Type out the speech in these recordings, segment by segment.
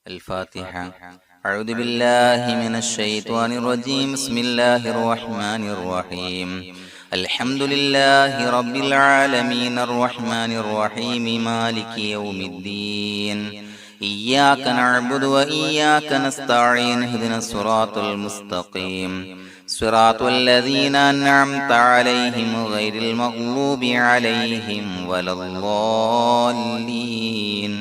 الفاتحة. أعوذ بالله من الشيطان الرجيم. بسم الله الرحمن الرحيم. الحمد لله رب العالمين الرحمن الرحيم مالك يوم الدين. إياك نعبد وإياك نستعين. اهدنا الصراط المستقيم صراط الذين أنعمت عليهم غير المغضوب عليهم ولا الضالين.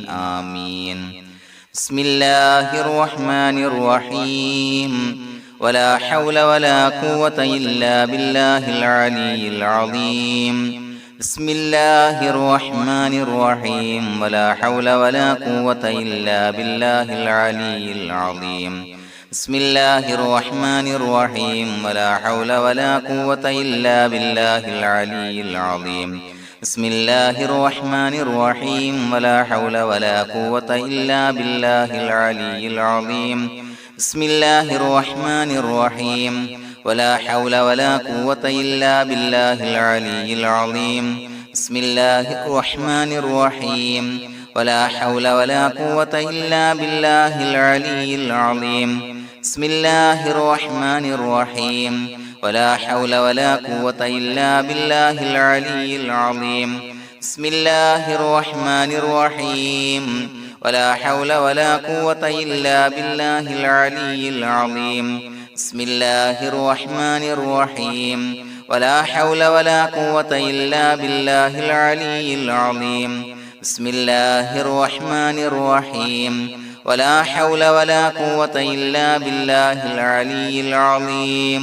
آمين. بسم الله الرحمن الرحيم. ولا حول ولا قوة إلا بالله العلي العظيم. بسم الله الرحمن الرحيم. ولا حول ولا قوة إلا بالله العلي العظيم. بسم الله الرحمن الرحيم. ولا حول ولا قوة إلا بالله العلي العظيم. بسم الله الرحمن الرحيم. ولا حول ولا قوة إلا بالله العلي العظيم. بسم الله الرحمن الرحيم. ولا حول ولا قوة إلا بالله العلي العظيم. بسم الله الرحمن الرحيم. ولا حول ولا قوة إلا بالله العلي العظيم. بسم الله الرحمن الرحيم. ولا حول ولا قوة إلا بالله العلي العظيم. بسم الله الرحمن الرحيم. ولا حول ولا قوة إلا بالله العلي العظيم. بسم الله الرحمن الرحيم. ولا حول ولا قوة إلا بالله العلي العظيم. بسم الله الرحمن الرحيم. ولا حول ولا قوة إلا بالله العلي العظيم.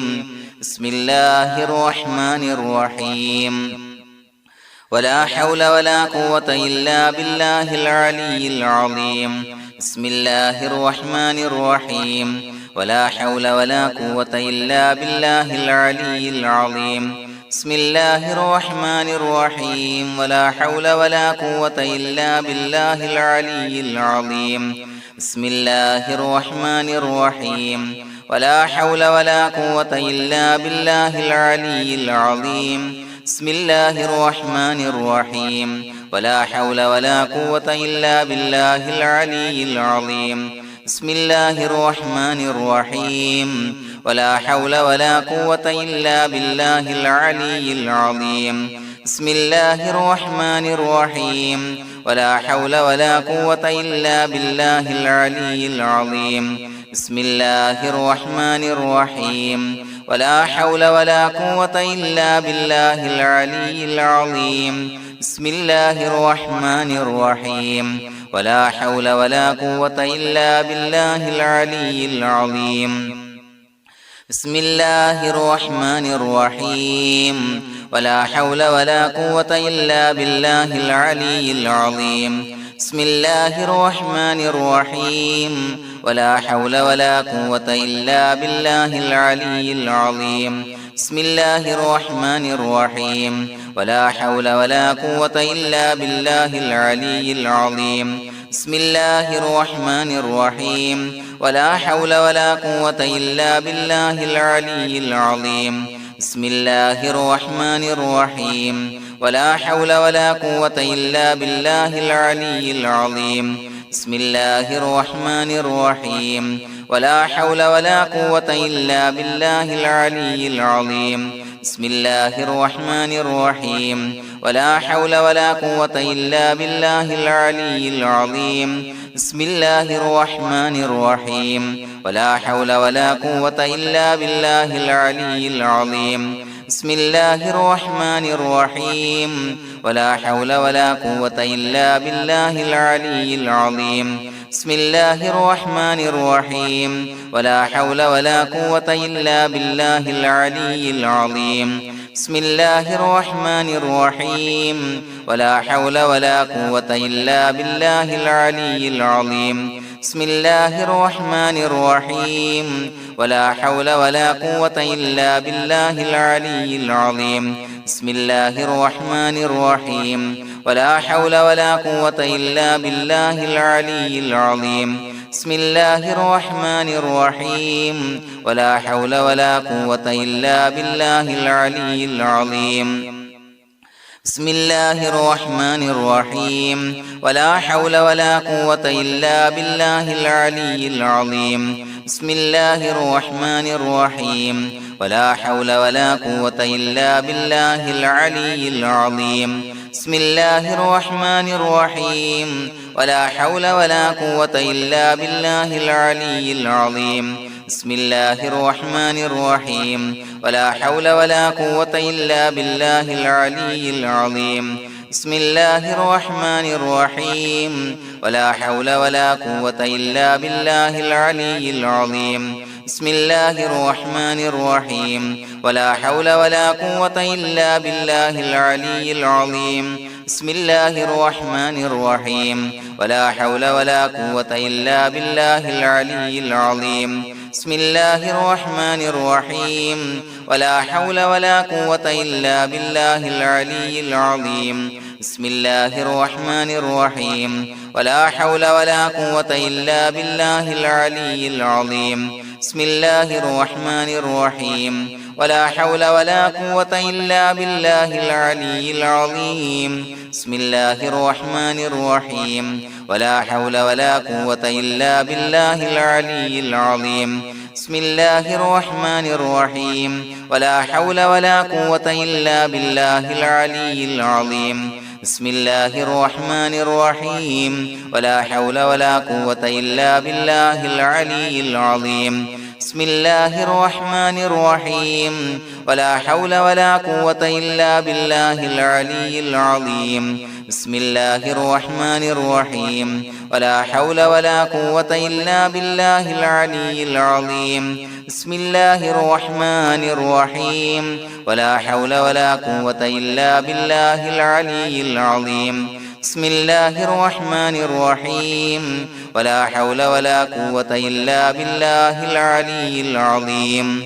بسم الله الرحمن الرحيم. ولا حول ولا قوة إلا بالله العلي العظيم. بسم الله الرحمن الرحيم. ولا حول ولا قوة إلا بالله العلي العظيم. بسم الله الرحمن الرحيم. ولا حول ولا قوة إلا بالله العلي العظيم. بسم الله الرحمن الرحيم. ولا حول ولا قوة إلا بالله العلي العظيم. بسم الله الرحمن الرحيم. ولا حول ولا قوة إلا بالله العلي العظيم. بسم الله الرحمن الرحيم. ولا حول ولا قوة إلا بالله العلي العظيم. بسم الله الرحمن الرحيم. ولا حول ولا قوة إلا بالله العلي العظيم. بسم الله الرحمن الرحيم. ولا حول ولا قوة إلا بالله العلي العظيم. بسم الله الرحمن الرحيم. ولا حول ولا قوة إلا بالله العلي العظيم. بسم الله الرحمن الرحيم. ولا حول ولا قوة إلا بالله العلي العظيم. بسم الله الرحمن الرحيم. ولا حول ولا قوة إلا بالله العلي العظيم. بسم الله الرحمن الرحيم. ولا حول ولا قوة إلا بالله العلي العظيم. بسم الله الرحمن الرحيم. ولا حول ولا قوة إلا بالله العلي العظيم. بسم الله الرحمن الرحيم. ولا حول ولا قوة إلا بالله العلي العظيم. بسم الله الرحمن الرحيم. ولا حول ولا قوة إلا بالله العلي العظيم. بسم الله الرحمن الرحيم. ولا حول ولا قوة إلا بالله العلي العظيم. بسم الله الرحمن الرحيم. ولا حول ولا قوة إلا بالله العلي العظيم. بسم الله الرحمن الرحيم. ولا حول ولا قوة إلا بالله العلي العظيم. بسم الله الرحمن الرحيم. ولا حول ولا قوة إلا بالله العلي العظيم. بسم الله الرحمن الرحيم. ولا حول ولا قوة إلا بالله العلي العظيم. بسم الله الرحمن الرحيم. ولا حول ولا قوة إلا بالله العلي العظيم. بسم الله الرحمن الرحيم. ولا حول ولا قوة إلا بالله العلي العظيم. بسم الله الرحمن الرحيم. ولا حول ولا قوة إلا بالله العلي العظيم. بسم الله الرحمن الرحيم ولا حول ولا قوة إلا بالله العلي العظيم بسم الله الرحمن الرحيم ولا حول ولا قوة إلا بالله العلي العظيم بسم الله الرحمن الرحيم ولا حول ولا قوة إلا بالله العلي العظيم بسم الله الرحمن الرحيم ولا حول ولا قوة إلا بالله العلي العظيم بسم الله الرحمن الرحيم ولا حول ولا قوة إلا بالله العلي العظيم بسم الله الرحمن الرحيم ولا حول ولا قوة إلا بالله العلي العظيم بسم الله الرحمن الرحيم ولا حول ولا قوة إلا بالله العلي العظيم بسم الله الرحمن الرحيم ولا حول ولا قوة إلا بالله العلي العظيم بسم الله الرحمن الرحيم ولا حول ولا قوة إلا بالله العلي العظيم بسم الله الرحمن الرحيم ولا حول ولا قوة إلا بالله العلي العظيم بسم الله الرحمن الرحيم ولا حول ولا قوة إلا بالله العلي العظيم بسم الله الرحمن الرحيم ولا حول ولا قوة إلا بالله العلي العظيم بسم الله الرحمن الرحيم ولا حول ولا قوة إلا بالله العلي العظيم بسم الله الرحمن الرحيم ولا حول ولا قوة إلا بالله العلي العظيم بسم الله الرحمن الرحيم ولا حول ولا قوة إلا بالله العلي العظيم بسم الله الرحمن الرحيم ولا حول ولا قوة إلا بالله العلي العظيم بسم الله الرحمن الرحيم ولا حول ولا قوة إلا بالله العلي العظيم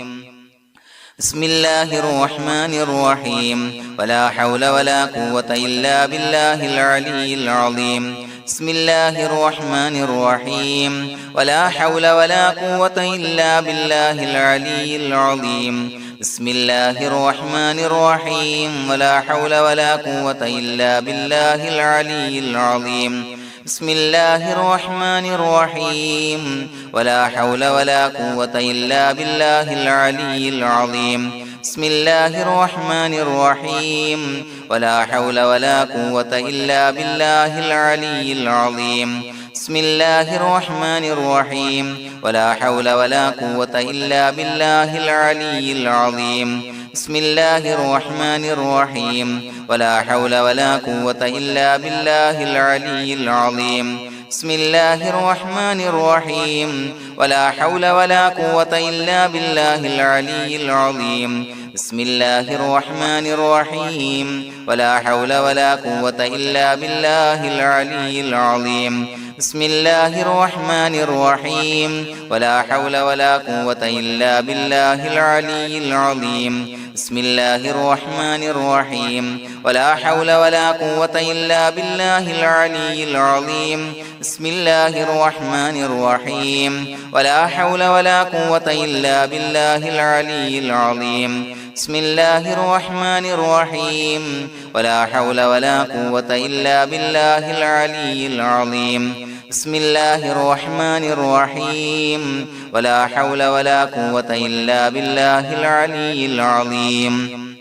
بسم الله الرحمن الرحيم ولا حول ولا قوة إلا بالله العلي العظيم بسم الله الرحمن الرحيم ولا حول ولا قوة إلا بالله العلي العظيم بسم الله الرحمن الرحيم ولا حول ولا قوة إلا بالله العلي العظيم بسم الله الرحمن الرحيم ولا حول ولا قوة إلا بالله العلي العظيم بسم الله الرحمن الرحيم ولا حول ولا قوة إلا بالله العلي العظيم بسم الله الرحمن الرحيم ولا حول ولا قوة إلا بالله العلي العظيم بسم الله الرحمن الرحيم ولا حول ولا قوة إلا بالله العلي العظيم بسم الله الرحمن الرحيم ولا حول ولا قوة إلا بالله العلي العظيم بسم الله الرحمن الرحيم ولا حول ولا قوة إلا بالله العلي العظيم بسم الله الرحمن الرحيم ولا حول ولا قوة إلا بالله العلي العظيم بسم الله الرحمن الرحيم ولا حول ولا قوة إلا بالله العلي العظيم بسم الله الرحمن الرحيم ولا حول ولا قوة إلا بالله العلي العظيم بسم الله الرحمن الرحيم ولا حول ولا قوة إلا بالله العلي العظيم بسم الله الرحمن الرحيم ولا حول ولا قوة إلا بالله العلي العظيم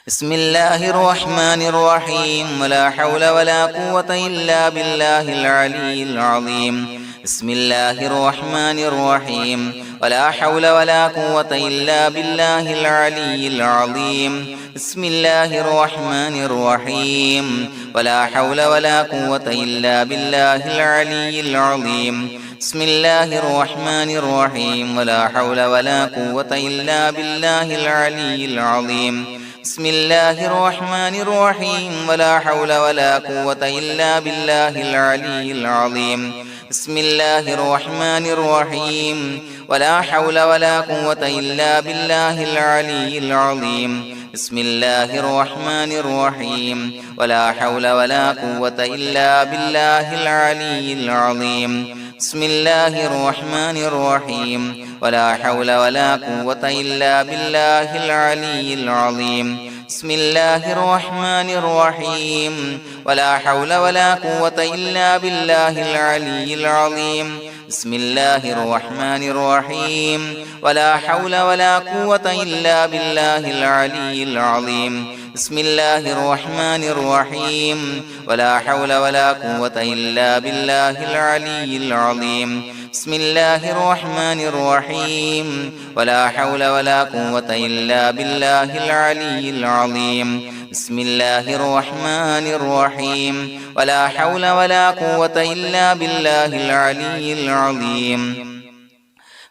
بسم الله الرحمن الرحيم ولا حول ولا قوة إلا بالله العلي العظيم بسم الله الرحمن الرحيم ولا حول ولا قوة إلا بالله العلي العظيم بسم الله الرحمن الرحيم ولا حول ولا قوة إلا بالله العلي العظيم بسم الله الرحمن الرحيم ولا حول ولا قوة إلا بالله العلي العظيم بسم الله الرحمن الرحيم ولا حول ولا قوة إلا بالله العلي العظيم بسم الله الرحمن الرحيم ولا حول ولا قوة إلا بالله العلي العظيم بسم الله الرحمن الرحيم ولا حول ولا قوة إلا بالله العلي العظيم بسم الله الرحمن الرحيم ولا حول ولا قوة إلا بالله العلي العظيم بسم الله الرحمن الرحيم ولا حول ولا قوة إلا بالله العلي العظيم بسم الله الرحمن الرحيم ولا حول ولا قوة إلا بالله العلي العظيم بسم الله الرحمن الرحيم ولا حول ولا قوة إلا بالله العلي العظيم بسم الله الرحمن الرحيم ولا حول ولا قوة إلا بالله العلي العظيم بسم الله الرحمن الرحيم ولا حول ولا قوة إلا بالله العلي العظيم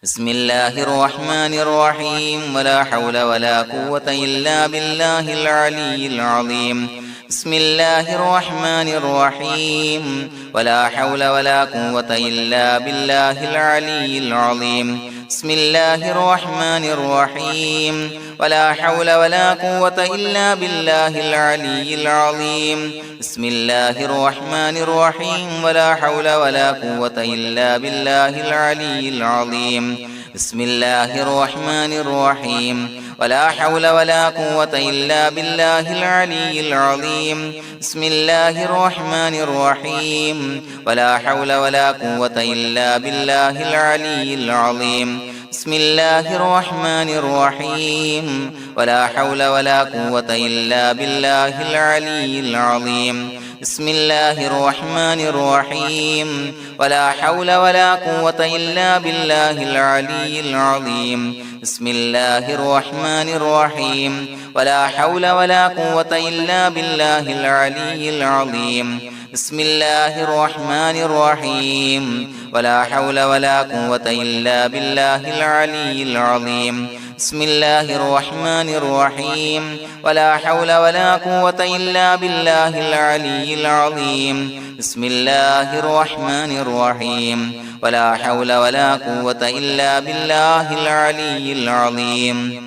بسم الله الرحمن الرحيم ولا حول ولا قوة إلا بالله العلي العظيم بسم الله الرحمن الرحيم ولا حول ولا قوة إلا بالله العلي العظيم بسم الله الرحمن الرحيم ولا حول ولا قوة إلا بالله العلي العظيم بسم الله الرحمن الرحيم ولا حول ولا قوة إلا بالله العلي العظيم بسم الله الرحمن الرحيم ولا حول ولا قوة إلا بالله العلي العظيم بسم الله الرحمن الرحيم ولا حول ولا قوة إلا بالله العلي العظيم بسم الله الرحمن الرحيم ولا حول ولا قوة إلا بالله العلي العظيم بسم الله الرحمن الرحيم ولا حول ولا قوة إلا بالله العلي العظيم بسم الله الرحمن الرحيم ولا حول ولا قوة إلا بالله العلي العظيم بسم الله الرحمن الرحيم ولا حول ولا قوة إلا بالله العلي العظيم بسم الله الرحمن الرحيم ولا حول ولا قوة إلا بالله العلي العظيم بسم الله الرحمن الرحيم ولا حول ولا قوة إلا بالله العلي العظيم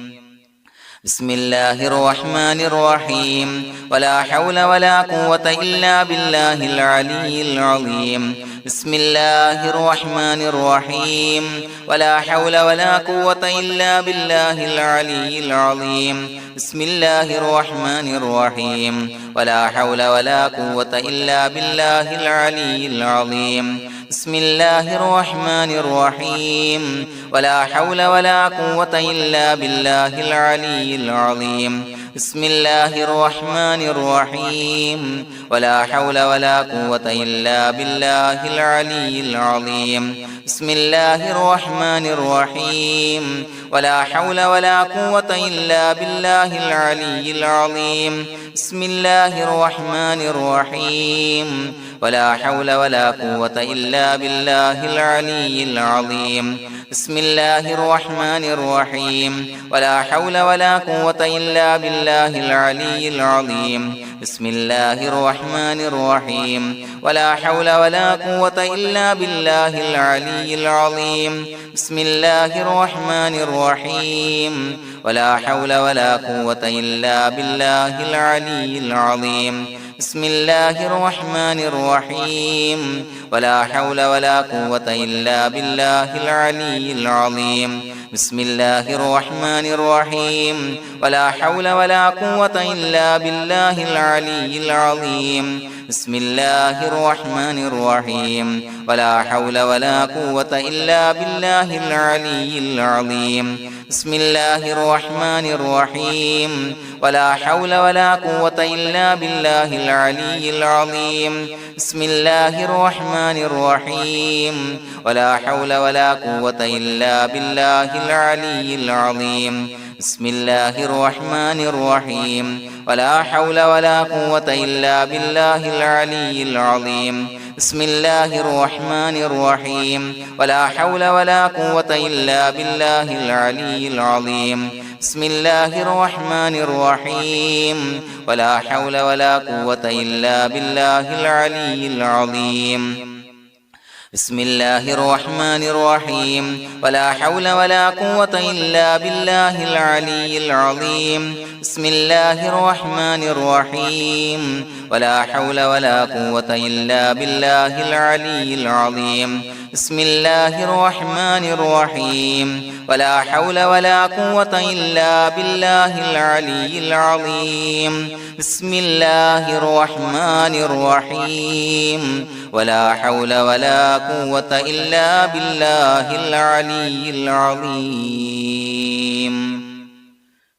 بسم الله الرحمن الرحيم ولا حول ولا قوة إلا بالله العلي العظيم بسم الله الرحمن الرحيم ولا حول ولا قوة إلا بالله العلي العظيم بسم الله الرحمن الرحيم ولا حول ولا قوة إلا بالله العلي العظيم بسم الله الرحمن الرحيم ولا حول ولا قوة إلا بالله العلي العظيم بسم الله الرحمن الرحيم ولا حول ولا قوة إلا بالله العلي العظيم بسم الله الرحمن الرحيم ولا حول ولا قوة إلا بالله العلي العظيم بسم الله الرحمن الرحيم ولا حول ولا قوة إلا بالله العلي العظيم بسم الله الرحمن الرحيم ولا حول ولا قوة إلا بالله العلي العظيم بسم الله الرحمن الرحيم ولا حول ولا قوة إلا بالله العلي العظيم بسم الله الرحمن الرحيم ولا حول ولا قوة إلا بالله العلي العظيم بسم الله الرحمن الرحيم ولا حول ولا قوة إلا بالله العلي العظيم بسم الله الرحمن الرحيم ولا حول ولا قوة إلا بالله العلي العظيم بسم الله الرحمن الرحيم ولا حول ولا قوة إلا بالله العلي العظيم بسم الله الرحمن الرحيم ولا حول ولا قوة إلا بالله العلي العظيم بسم الله الرحمن الرحيم ولا حول ولا قوة إلا بالله العلي العظيم بسم الله الرحمن الرحيم ولا حول ولا قوة إلا بالله العلي العظيم بسم الله الرحمن الرحيم ولا حول ولا قوة إلا بالله العلي العظيم بسم الله الرحمن الرحيم ولا حول ولا قوة إلا بالله العلي العظيم بسم الله الرحمن الرحيم ولا حول ولا قوة إلا بالله العلي العظيم بسم الله الرحمن الرحيم ولا حول ولا قوة إلا بالله العلي العظيم بسم الله الرحمن الرحيم ولا حول ولا قوة إلا بالله العلي العظيم بسم الله الرحمن الرحيم ولا حول ولا قوة إلا بالله العلي العظيم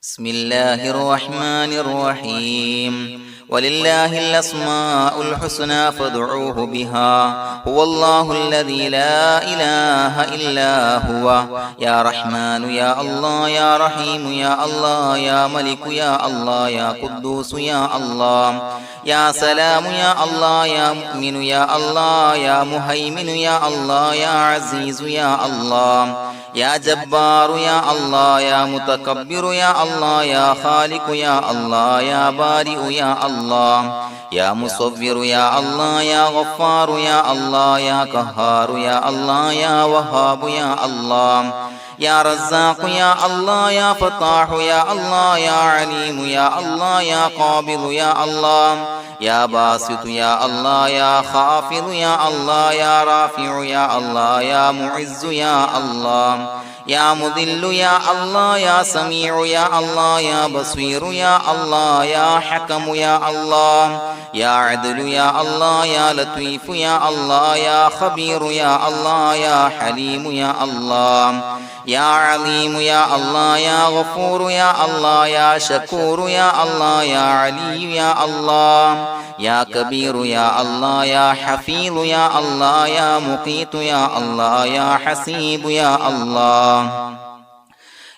بسم الله الرحمن الرحيم ولله الأسماء الحسنى فادعوه بها هو الله الذي لا إله إلا هو يا رحمن يا الله يا رحيم يا الله يا ملك يا الله يا قدوس يا الله يا سلام يا الله يا مؤمن يا الله يا مهيمن يا الله يا عزيز يا الله يا جبار يا الله يا متكبر يا الله يا خالق يا الله يا بارئ يا الله يا مصور يا الله يا غفار يا الله يا قهار يا الله يا وهاب يا الله يا رزاق يا الله يا فتاح يا الله يا عليم يا الله يا قابض يا الله يا باسط يا الله يا خافض يا الله يا رافع يا الله يا معز يا الله يا مذل يا الله يا سميع يا الله يا بصير يا الله يا حكم يا الله يا عدل يا الله يا لطيف يا الله يا خبير يا الله يا حليم يا الله يا عليم يا الله يا غفور يا الله يا شكور يا الله يا علي يا الله يا كبير يا الله يا حفيظ يا الله يا مقيت يا الله يا حسيب يا الله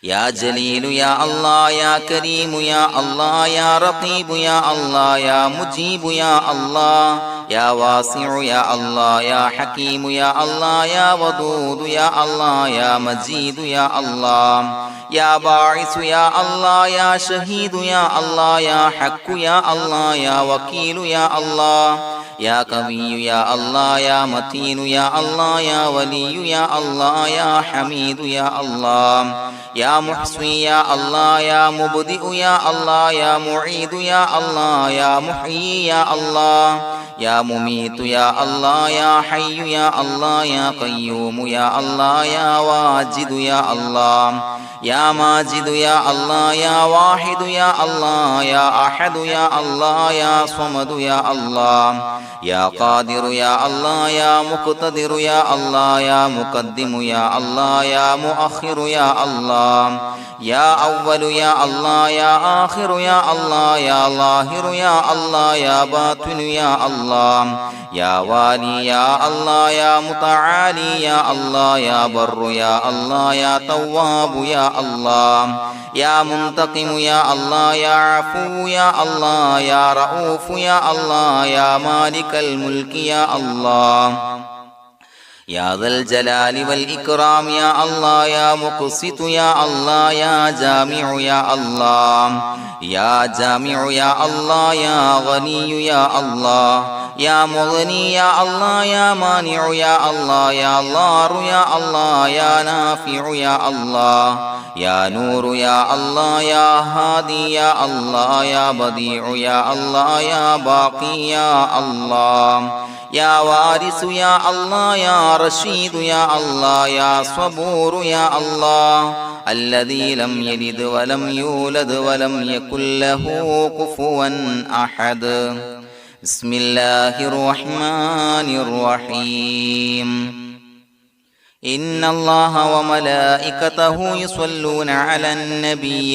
يا جليل يا الله يا كريم يا الله يا رقيب يا الله يا مجيب يا الله يا واسع يا الله يا حكيم يا الله يا ودود يا الله يا مجيد يا الله يا باعث يا الله يا شهيد يا الله يا حق يا الله يا وكيل يا الله يا قوي يا الله يا متين يا الله يا ولي يا الله يا حميد يا الله يا محصي يا الله يا مبدئ يا الله يا معيد يا الله يا محيي يا الله يا مميت يا الله يا حي يا الله يا قيوم يا الله يا واجد يا الله يا ماجد يا الله يا واحد يا الله يا أحد يا الله يا صمد يا الله يا قادر يا الله يا مقتدر يا الله يا مقدم يا الله يا مؤخر يا الله يا أول يا الله يا آخر يا الله يا ظاهر يا الله يا باطن يا الله يا والي يا الله يا متعالي يا الله يا بر يا الله يا تواب يا الله يا منتقم يا الله يا عفو يا الله يا رؤوف يا الله يا مالك الملك يا الله يا ذا الجلال والإكرام يا الله يا مقسط يا الله يا جامع يا الله يا جامع يا الله يا غني يا الله يا مغني يا الله يا مانع يا الله يا ضار يا الله يا نافع يا الله يا نور يا الله يا هادي يا الله يا بديع يا الله يا باقي يا الله يا وارث يا الله يا رشيد يا الله يا صبور يا الله الذي لم يلد ولم يولد ولم يكن له كفوا أحد بسم الله الرحمن الرحيم إن الله وملائكته يصلون على النبي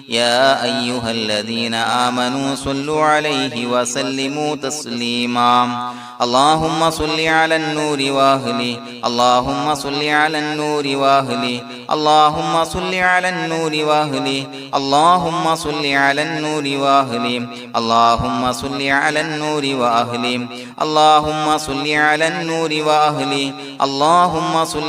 يا أيها الذين آمنوا صلوا عليه وسلموا تسليما اللهم صل على النور وأهله اللهم صل على النور وأهله اللهم صل على النور وأهله اللهم صل على النور وأهله اللهم صل على النور وأهله اللهم صل على النور وأهله اللهم صل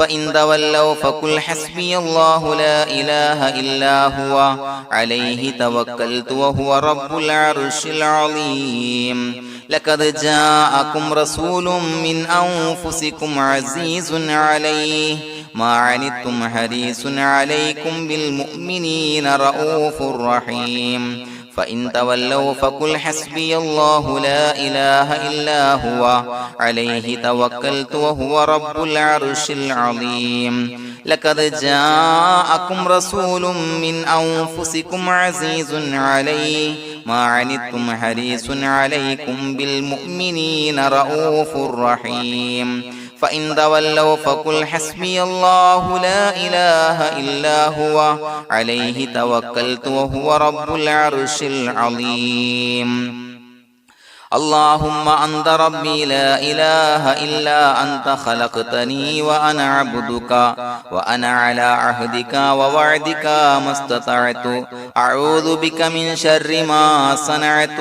فإن تولوا فقل حسبي الله لا إله إلا هو عليه توكلت وهو رب العرش العظيم لقد جاءكم رسول من أنفسكم عزيز عليه ما عنتم حريص عليكم بالمؤمنين رؤوف رحيم فإن تولوا فقل حسبي الله لا إله إلا هو عليه توكلت وهو رب العرش العظيم لقد جاءكم رسول من أنفسكم عزيز عليه ما عنتم حريص عليكم بالمؤمنين رؤوف رحيم فإن تولوا فقل حسبي الله لا إله إلا هو عليه توكلت وهو رب العرش العظيم اللهم أنت ربي لا إله إلا أنت خلقتني وأنا عبدك وأنا على عهدك ووعدك ما استطعت أعوذ بك من شر ما صنعت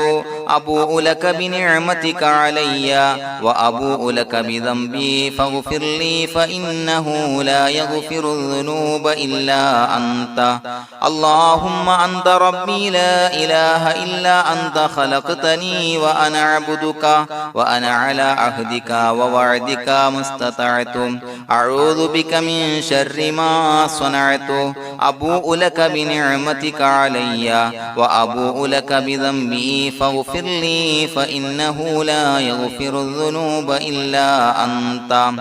أبوء لك بنعمتك علي وأبوء لك بذنبي فاغفر لي فإنه لا يغفر الذنوب إلا أنت اللهم أنت ربي لا إله إلا أنت خلقتني وأنا عبدك وأنا على عهدك ووعدك ما استطعت أعوذ بك من شر ما صنعت أبوء لك بنعمتك علي وأبوء لك بذنبي فاغفر لي فإنه لا يغفر الذنوب إلا أنت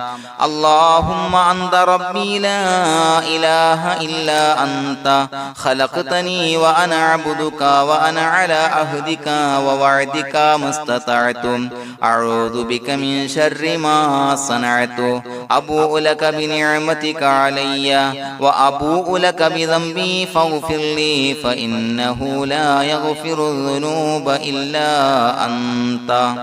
اللهم أنت ربي لا إله إلا أنت خلقتني وأنا عبدك وأنا على عهدك ووعدك ما استطعت أعوذ بك من شر ما صنعت أبوء لك بنعمتك علي وأبوء لك بذنبي فاغفر لي فإنه لا يغفر الذنوب إلا أنت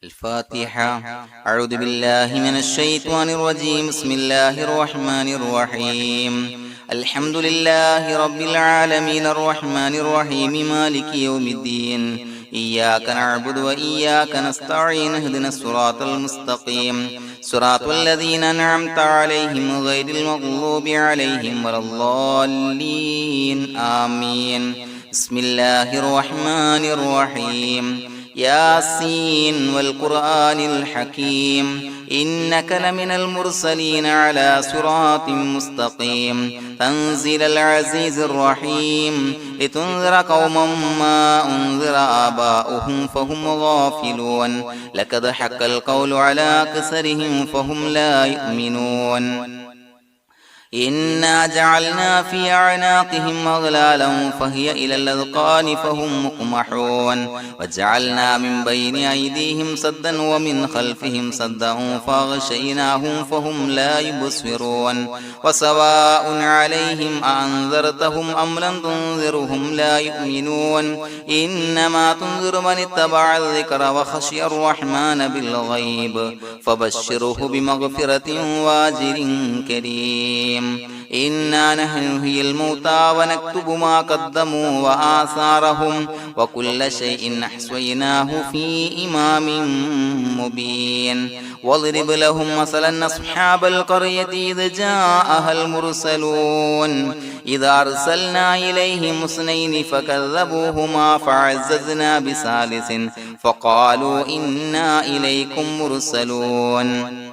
الفاتحة أعوذ بالله من الشيطان الرجيم بسم الله الرحمن الرحيم الحمد لله رب العالمين الرحمن الرحيم مالك يوم الدين إياك نعبد وإياك نستعين اهدنا الصراط المستقيم صراط الذين أنعمت عليهم غير المغضوب عليهم ولا الضالين آمين بسم الله الرحمن الرحيم ياسين والقرآن الحكيم إنك لمن المرسلين على صراط مستقيم تنزيل العزيز الرحيم لتنذر قوما ما أنذر آباؤهم فهم غافلون لقد حق القول على أكثرهم فهم لا يؤمنون إنا جعلنا في أعناقهم أغلالا فهي إلى الأذقان فهم مقمحون وجعلنا من بين أيديهم سدا ومن خلفهم سدا فأغشيناهم فهم لا يبصرون وسواء عليهم أأنذرتهم أم لم تنذرهم لا يؤمنون إنما تنذر من اتبع الذكر وخشي الرحمن بالغيب فبشره بمغفرة وأجر كريم إنا نحن نحيي الموتى ونكتب ما قدموا وآثارهم وكل شيء أحصيناه في إمام مبين واضرب لهم مثلا أصحاب القرية إذ جاءها المرسلون إذا أرسلنا إليهم اثنين فكذبوهما فعززنا بثالث فقالوا إنا إليكم مرسلون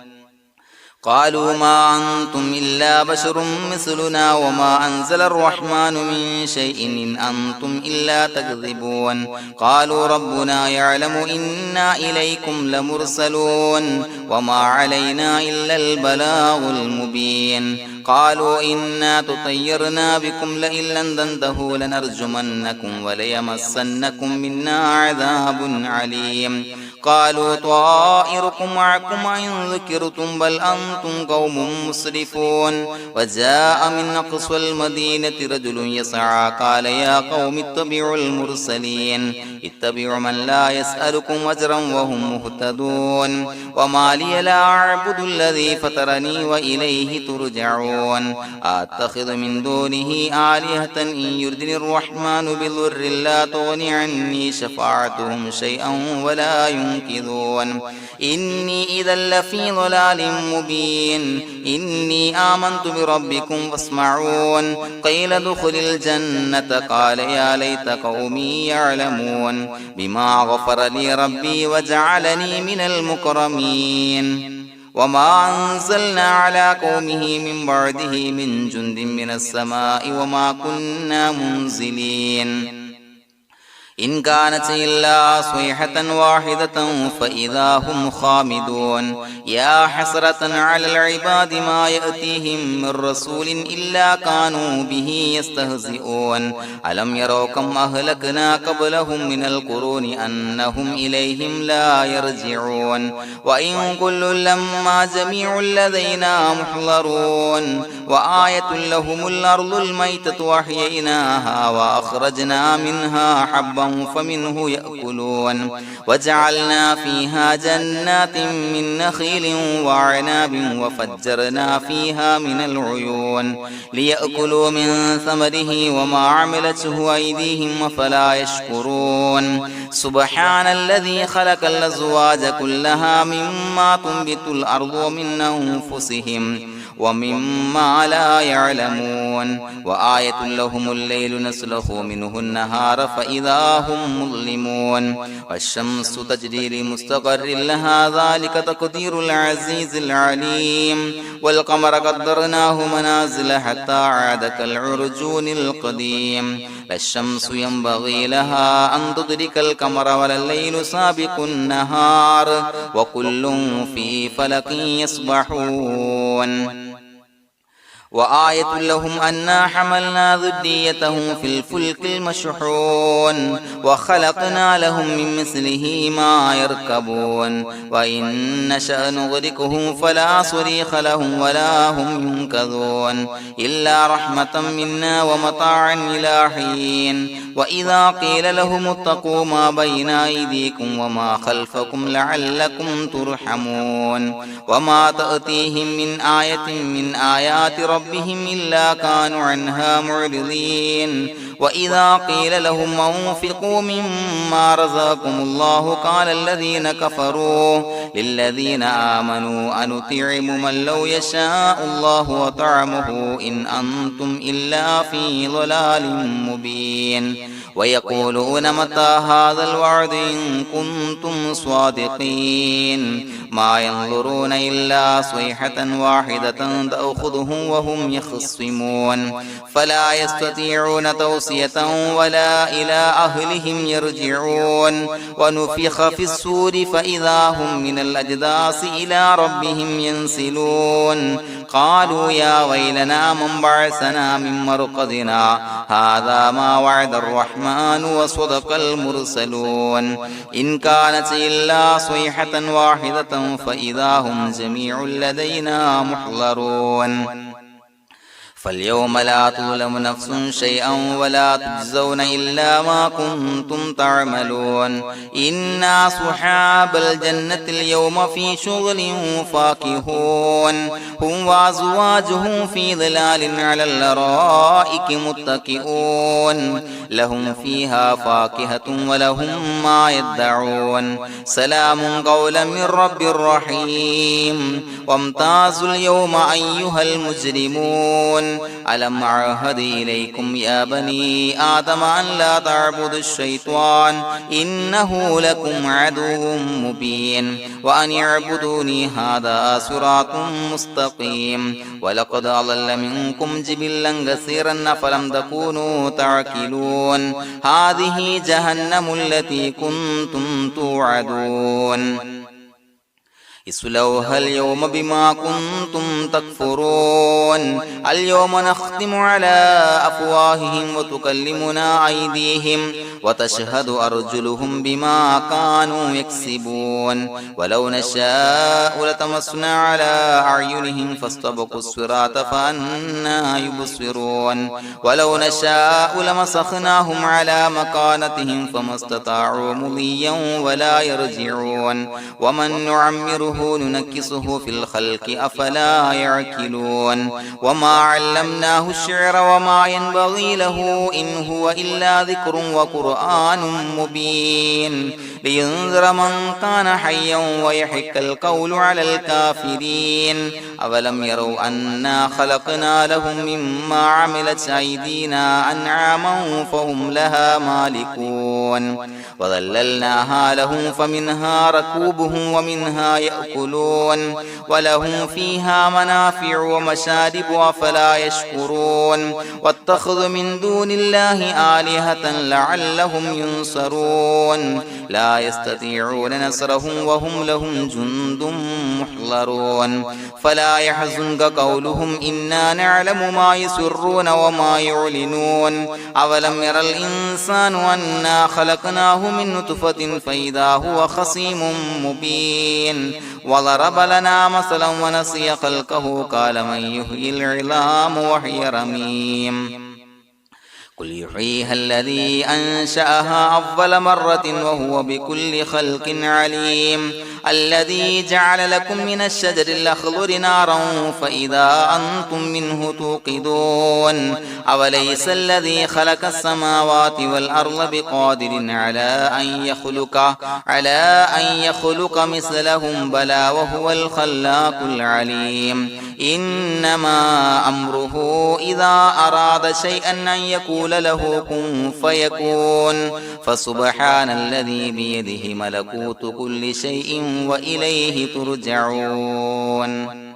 قالوا ما أنتم إلا بشر مثلنا وما أنزل الرحمن من شيء إن أنتم إلا تكذبون قالوا ربنا يعلم إنا إليكم لمرسلون وما علينا إلا البلاغ المبين قالوا إنا تطيرنا بكم لئن لم تنتهوا لنرجمنكم وليمسنكم منا عذاب عليم قالوا طائركم معكم إن ذكرتم بل أنتم قوم مسرفون وجاء من أقصى المدينة رجل يسعى قال يا قوم اتبعوا المرسلين اتبعوا من لا يسألكم أجرا وهم مهتدون وما لي لا أعبد الذي فطرني وإليه ترجعون أتخذ من دونه آلهة إن يردني الرحمن بضر لا تغني عني شفاعتهم شيئا ولا ينصرون ينكثون إني إذا لفي ضلال مبين إني آمنت بربكم فاسمعون قيل ادخل الجنة قال يا ليت قومي يعلمون بما غفر لي ربي وجعلني من المكرمين وما أنزلنا على قومه من بعده من جند من السماء وما كنا منزلين إن كانت إلا صيحة واحدة فإذا هم خامدون يا حسرة على العباد ما يأتيهم من رسول إلا كانوا به يستهزئون ألم يروا كم أهلكنا قبلهم من القرون أنهم إليهم لا يرجعون وإن كل لما جميع لدينا محضرون وآية لهم الأرض الميتة وأحييناها وأخرجنا منها حبا فمنه يأكلون وجعلنا فيها جنات من نخيل وعناب وفجرنا فيها من العيون ليأكلوا من ثمره وما عملته أيديهم فلا يشكرون سبحان الذي خلق الأزواج كلها مما تنبت الأرض ومن أنفسهم ومما لا يعلمون وآية لهم الليل نسلخ منه النهار فإذا هم مظلمون والشمس تجري لمستقر لها ذلك تقدير العزيز العليم والقمر قدرناه منازل حتى عاد كالعرجون القديم لا الشمس ينبغي لها أن تدرك القمر ولا الليل سابق النهار وكل في فلك يسبحون وآية لهم أنا حملنا ذريتهم في الفلك المشحون وخلقنا لهم من مثله ما يركبون وإن نشأ نغرقهم فلا صريخ لهم ولا هم ينقذون إلا رحمة منا ومتاعا إلى حين وإذا قيل لهم اتقوا ما بين أيديكم وما خلفكم لعلكم ترحمون وما تأتيهم من آية من آيات ربهم إلا كانوا عنها معرضين وإذا قيل لهم أنفقوا مما رزقكم الله قال الذين كفروا للذين آمنوا أنطعم من لو يشاء الله وطعمه إن أنتم إلا في ضلال مبين ويقولون متى هذا الوعد إن كنتم صادقين ما ينظرون إلا صيحة واحدة تأخذهم وهم يخصمون فلا يستطيعون توصية ولا إلى أهلهم يرجعون ونفخ في الصور فإذا هم من الأجداث إلى ربهم ينسلون قالوا يا ويلنا من بعثنا من مرقدنا هذا ما وعد الرحمن وصدق المرسلون إن كانت إلا صيحة واحدة فإذا هم جميع لدينا محضرون فاليوم لا تظلم نفس شيئا ولا تجزون إلا ما كنتم تعملون إنا أصحاب الجنة اليوم في شغل فاكهون هم وأزواجهم في ظلال على الأرائك متكئون لهم فيها فاكهة ولهم ما يدعون سلام قولا من رب رحيم وامتازوا اليوم أيها المجرمون ألم أعهد إليكم يا بني آدم أن لا تعبدوا الشيطان إنه لكم عدو مبين وأن اعبدوني هذا صراط مستقيم ولقد أضل منكم جبلا كثيرا فلم تكونوا تعقلون هذه جهنم التي كنتم توعدون اصلوها اليوم بما كنتم تكفرون اليوم نختم على أفواههم وتكلمنا أيديهم وتشهد أرجلهم بما كانوا يكسبون ولو نشاء لتمسنا على أعينهم فاستبقوا الصراط فأنى يبصرون ولو نشاء لمسخناهم على مكانتهم فما استطاعوا مضيا ولا يرجعون ومن نعمره نعمره ننكسه في الخلق أفلا يعقلون وما علمناه الشعر وما ينبغي له إن هو إلا ذكر وقرآن مبين لينذر من كان حيا ويحق القول على الكافرين أولم يروا أنا خلقنا لهم مما عملت أيدينا أنعاما فهم لها مالكون وظللناها لهم فمنها ركوبهم ومنها يأكلون ولهم فيها منافع ومشارب أفلا يشكرون واتخذوا من دون الله آلهة لعلهم ينصرون لا يستطيعون نصرهم وهم لهم جند محضرون فلا يحزنك قولهم إنا نعلم ما يسرون وما يعلنون أولم ير الإنسان أنا خلقناه من نطفة فإذا هو خصيم مبين وضرب لنا مثلا ونسي خلقه قال من يحيي العظام وهي رميم قل يحييها الذي أنشأها أول مرة وهو بكل خلق عليم الذي جعل لكم من الشجر الأخضر نارا فإذا أنتم منه توقدون أوليس الذي خلق السماوات والأرض بقادر على أن يخلق مثلهم بلى وهو الخلاق العليم إنما أمره إذا أراد شيئا أن يقول له كن فيكون فسبحان الذي بيده ملكوت كل شيء وإليه ترجعون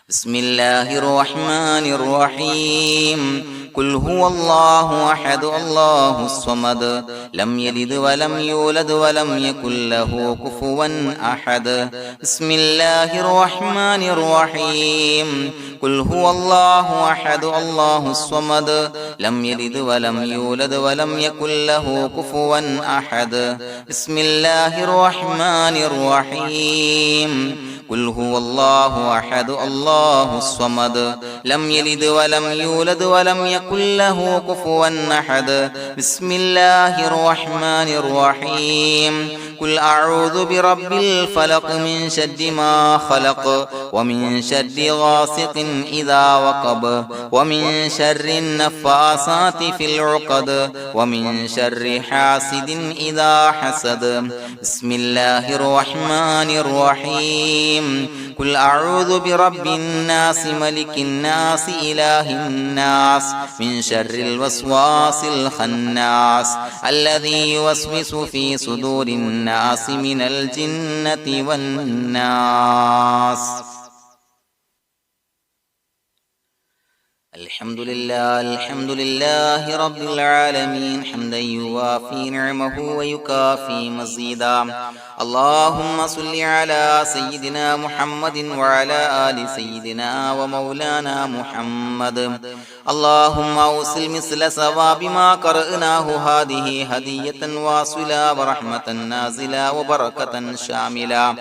بسم الله الرحمن الرحيم قل هو الله أحد الله الصمد لم يلد ولم يولد ولم يكن له كفوا أحد بسم الله الرحمن الرحيم قل هو الله أحد الله الصمد لم يلد ولم يولد ولم يكن له كفوا أحد بسم الله الرحمن الرحيم قل هو الله أحد الله الصمد لم يلد ولم يولد ولم يكن له كفوا أحد بسم الله الرحمن الرحيم قل أعوذ برب الفلق من شر ما خلق ومن شر غاسق إذا وقب ومن شر النفاثات في العقد ومن شر حاسد إذا حسد بسم الله الرحمن الرحيم قل أعوذ برب الناس ملك الناس إله الناس من شر الوسواس الخناس الذي يوسوس في صدور الناس من الجنة والناس الحمد لله رب العالمين حمدا يوافي نعمه ويكافي مزيدا اللهم صل على سيدنا محمد وعلى آل سيدنا ومولانا محمد اللهم أوصل مثل ثواب ما قرأناه هذه هدية واصلة ورحمة نازلة وبركة شاملة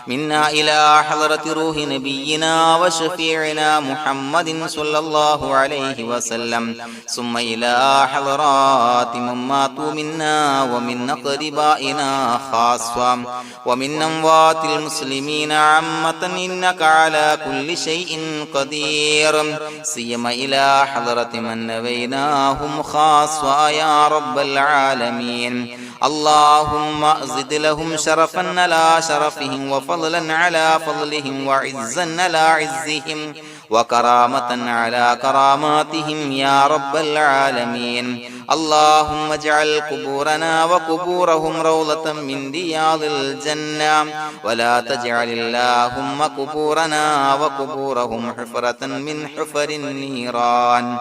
منا إلى حضرة روح نبينا وشفيعنا محمد صلى الله عليه وسلم ثم إلى حضرات من ماتوا منا ومن أقربائنا خاصة ومن أموات المسلمين عامة إنك على كل شيء قدير سيما إلى حضرة من نبيناهم خاصة يا رب العالمين اللهم زد لهم شرفا على شرفهم وفضلا على فضلهم وعزا على عزهم وكرامة على كراماتهم يا رب العالمين اللهم اجعل قبورنا وقبورهم روضة من رياض الجنة ولا تجعل اللهم قبورنا وقبورهم حفرة من حفر النيران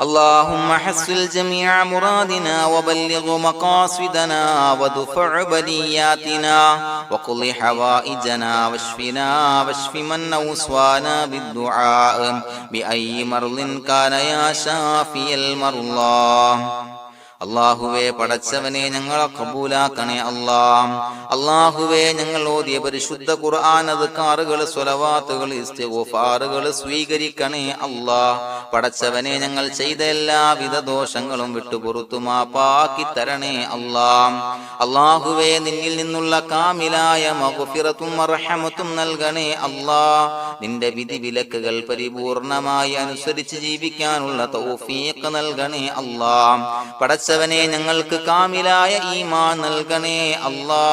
اللهم حصل جميع مرادنا وبلغ مقاصدنا ودفع بلياتنا وقض حوائجنا واشفنا واشف من أوصانا بالدعاء بأي مرض كان يا شافي المرضى അല്ലാഹുവേ പടച്ചവനെ ഞങ്ങളെ ഖബൂലാക്കണേ അല്ലാ. അല്ലാഹുവേ ഞങ്ങൾ ഓതിയ പരിശുദ്ധ ഖുർആൻ അദ്കാറുകൾ സ്വലവാത്തുകൾ ഇസ്തിഗ്ഫാറുകൾ സ്വീകരിക്കണേ അല്ലാ. പടച്ചവനെ ഞങ്ങൾ ചെയ്ത എല്ലാവിധ ദോഷങ്ങളും വിട്ടുപുറത്തു മാപ്പാക്കി തരണേ അല്ലാ. അല്ലാഹുവേ നിന്നിൽ നിന്നുള്ള കാമിലായ മഗ്ഫിറത്തും റഹ്മത്തും നൽകണേ അല്ലാ. നിന്റെ വിധി വിലക്കുകൾ പരിപൂർണമായി അനുസരിച്ച് ജീവിക്കാനുള്ള തൗഫീഖ് നൽകണേ അല്ലാ. പടച്ചവനെ ഞങ്ങൾക്ക് കാമിലായ ഈമാൻ നൽകണേ അല്ലാ.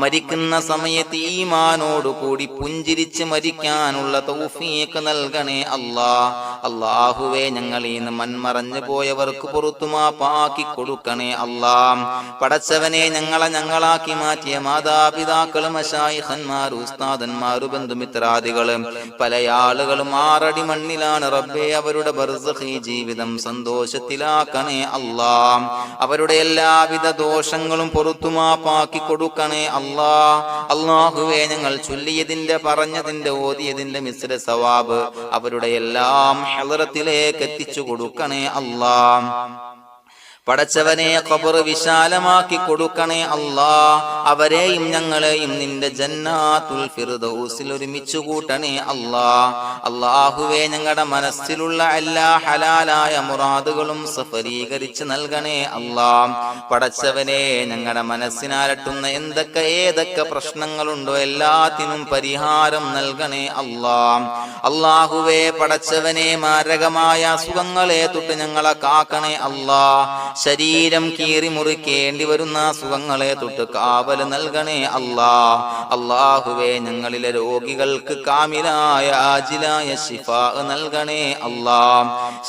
മരിക്കുന്ന സമയത്ത് ഈമാനോട് കൂടി പുഞ്ചിരിച്ച് മരിക്കാനുള്ള തൗഫീഖ് നൽകണേ അല്ലാ. അല്ലാഹുവേ ഞങ്ങളിൽ നിന്ന് മൺമറഞ്ഞു പോയവർക്ക് പുറത്തു മാപ്പാക്കി കൊടുക്കണേ അല്ലാ. പടച്ചവനെ ഞങ്ങളാക്കി മാറ്റിയ മാതാപിതാക്കളും മശായിഖന്മാരും ഉസ്താദന്മാരും ബന്ധുമിത്രാദികളും പല ആളുകളും 6 അടി മണ്ണിലാണ് റബ്ബേ. അവരുടെ ബർസഖി ജീവിതം സന്തോഷത്തിലാക്കണേ അല്ലാ. അവരുടെ എല്ലാവിധ ദോഷങ്ങളും പുറത്തു മാപ്പാക്കി കൊടുക്കണേ അല്ലാ. അല്ലാഹുവേ ഞങ്ങൾ ചൊല്ലിയതിന്റെ പറഞ്ഞതിന്റെ ഓതിയതിന്റെ മിശ്ര സവാബ് അവരുടെ എല്ലാം ഹളറത്തിലേക്ക് എത്തിച്ചു കൊടുക്കണേ അല്ലാ. പടച്ചവനെ ഖബർ വിശാലമാക്കി കൊടുക്കണേ അല്ലാ. അവരെയും ഞങ്ങളെയും നിന്റെ ജന്നാത്തുൽ ഫിർദൗസിൽ ഒരുമിച്ച് കൂട്ടണേ അല്ലാ. അല്ലാഹുവേ ഞങ്ങളുടെ മനസ്സിലുള്ള എല്ലാ ഹലാലായ മുറാദുകളും സഫലീകരിച്ച് നൽകണേ അല്ലാ. പടച്ചവനെ ഞങ്ങളുടെ മനസ്സിനാലട്ടുന്ന ഏതൊക്കെ പ്രശ്നങ്ങളുണ്ടോ എല്ലാത്തിനും പരിഹാരം നൽകണേ അല്ലാ. അല്ലാഹുവേ പടച്ചവനെ മാരകമായ അസുഖങ്ങളെ തൊട്ട് ഞങ്ങളെ കാക്കണേ അല്ലാ. ശരീരം കീറി മുറിക്കേണ്ടി വരുന്ന അസുഖങ്ങളെ തൊട്ട് കാവൽ നൽകണേ അല്ലാ. അല്ലാഹുവേ ഞങ്ങളിലെ രോഗികൾക്ക് കാമിലായ ആജിലായ ശിഫാ നൽകണേ അല്ലാ.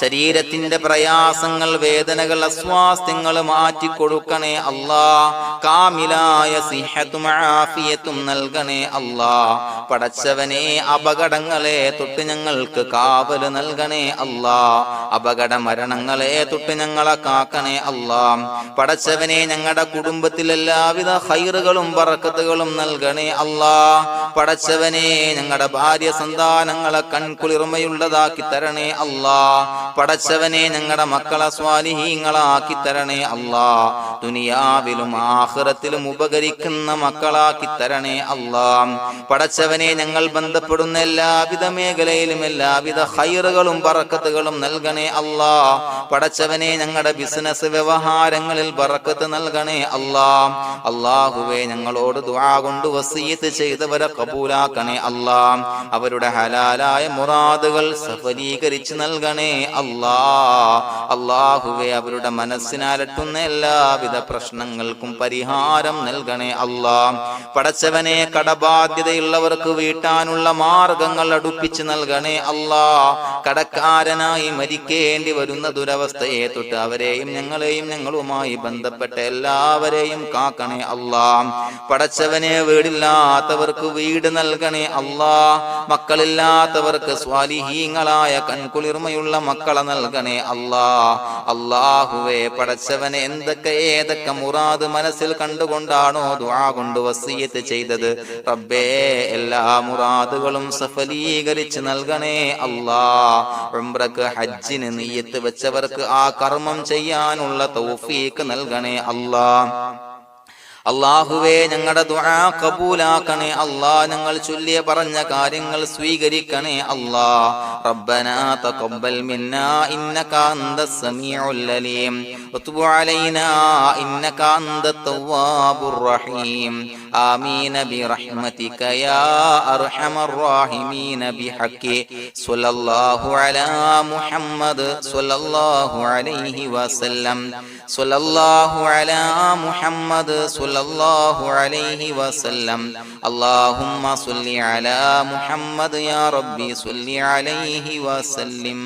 ശരീരത്തിന്റെ പ്രയാസങ്ങൾ വേദനകൾ അസ്വാസ്ഥ്യങ്ങൾ മാറ്റിക്കൊടുക്കണേ അല്ലാ. കാമിലായ സിഹത്തും ആഫിയത്തും നൽകണേ അല്ലാ. പടച്ചവനെ അപകടങ്ങളെ തൊട്ട് ഞങ്ങൾക്ക് കാവൽ നൽകണേ അല്ലാ. അപകട മരണങ്ങളെ തൊട്ട് ഞങ്ങളെ കാക്കണേ അല്ലാ. പടച്ചവനെ ഞങ്ങളുടെ കുടുംബത്തിൽ എല്ലാവിധ ഖൈറുകളും ബറക്കത്തുകളും നൽകണേ അല്ലാ. പടച്ചവനെ ഞങ്ങളുടെ ഭാര്യ സന്താനങ്ങളെ കൺകുളിർമയുള്ളതാക്കി തരണേ അല്ലാ. പടച്ചവനെ ഞങ്ങളുടെ മക്കളെ സ്വാലിഹീങ്ങളാക്കി തരണേ അല്ലാ. ദുനിയാവിലും ആഖിറത്തിലും ഉപകരിക്കുന്ന മക്കളാക്കി തരണേ അല്ലാ. പടച്ചവനെ ഞങ്ങൾ ബന്ധപ്പെടുന്ന എല്ലാവിധ മേഖലയിലും എല്ലാവിധ ഖൈറുകളും ബറക്കത്തുകളും നൽകണേ അല്ലാ. പടച്ചവനെ ഞങ്ങളുടെ ബിസിനസ് വ്യവഹാരങ്ങളിൽ ബറക്കത്ത് നൽകണേ അല്ലാ. അല്ലാഹുവേ ഞങ്ങളോട് ദുആ കൊണ്ട് വസിയത്ത് ചെയ്തവരെ കബൂലാക്കണേ അല്ലാ. അവരുടെ ഹലാലായ മുറാദുകൾ സഫലീകരിച്ച് നൽകണേ അല്ലാ. അല്ലാഹുവേ അവരുടെ മനസ്സിനാലട്ടുന്ന എല്ലാവിധ പ്രശ്നങ്ങൾക്കും പരിഹാരം നൽകണേ അല്ലാ. പടച്ചവനെ കടബാധ്യതയുള്ളവർക്ക് വീട്ടാനുള്ള മാർഗങ്ങൾ അടുപ്പിച്ച് നൽകണേ അല്ലാ. കടക്കാരനായി മരിക്കേണ്ടി വരുന്ന ദുരവസ്ഥയെ തൊട്ട് അവരെയും ഞങ്ങളെയും ഞങ്ങളുമായി ബന്ധപ്പെട്ട എല്ലാവരെയും കാക്കണേ അല്ലാ. പടച്ചവനെ വീടില്ലാത്തവർക്ക് വീട് നൽകണേ അല്ലാ. മക്കളില്ലാത്തവർക്ക് സ്വാലിഹീങ്ങളായ കൺകുളിർമയുള്ള മക്കളെ നൽകണേ അല്ലാ. അല്ലാഹുവേ പടച്ചവനെ ഏതൊക്കെ മുറാദ് മനസ്സിൽ കണ്ടുകൊണ്ടാണോ ദുആ കൊണ്ട് വസിയത്ത് ചെയ്തത് റബ്ബേ എല്ലാ മുറാദുകളും സഫലീകരിച്ച് നൽകണേ അല്ലാ. ഉംറക്ക് ഹജ്ജിന് നിയ്യത്ത് വെച്ചവർക്ക് ആ കർമ്മം ചെയ്യാനുള്ള തൗഫീഖ് നൽകണേ അല്ലാ. അല്ലാഹുവേ ഞങ്ങളുടെ ദുആ ഖബൂലാക്കണേ അല്ലാ. ഞങ്ങൾ ചൊല്ലിയ പറഞ്ഞ കാര്യങ്ങൾ സ്വീകരിക്കണേ അല്ലാ. റബ്ബനാ തഖബ്ബൽ മിന്നാ ഇന്നക അന്തസ് സമീഉൽ അലീം വതുബ് അലൈനാ ഇന്നക അന്തത് തവ്വാബുർ റഹീം. ആമീൻ ബിറഹ്മതിക യാ അർഹമർ റഹീമീൻ ബിഹഖി സ്വല്ലല്ലാഹു അലാ മുഹമ്മദ് സ്വല്ലല്ലാഹു അലൈഹി വസല്ലം. സ്വല്ലല്ലാഹു അലാ മുഹമ്മദ് സ്വല്ലല്ലാഹു അലൈഹി വസല്ലം. അല്ലാഹുമ്മ സ്വല്ലി അലാ മുഹമ്മദ് യാ റബ്ബി സ്വല്ലി അലൈഹി വസല്ലം.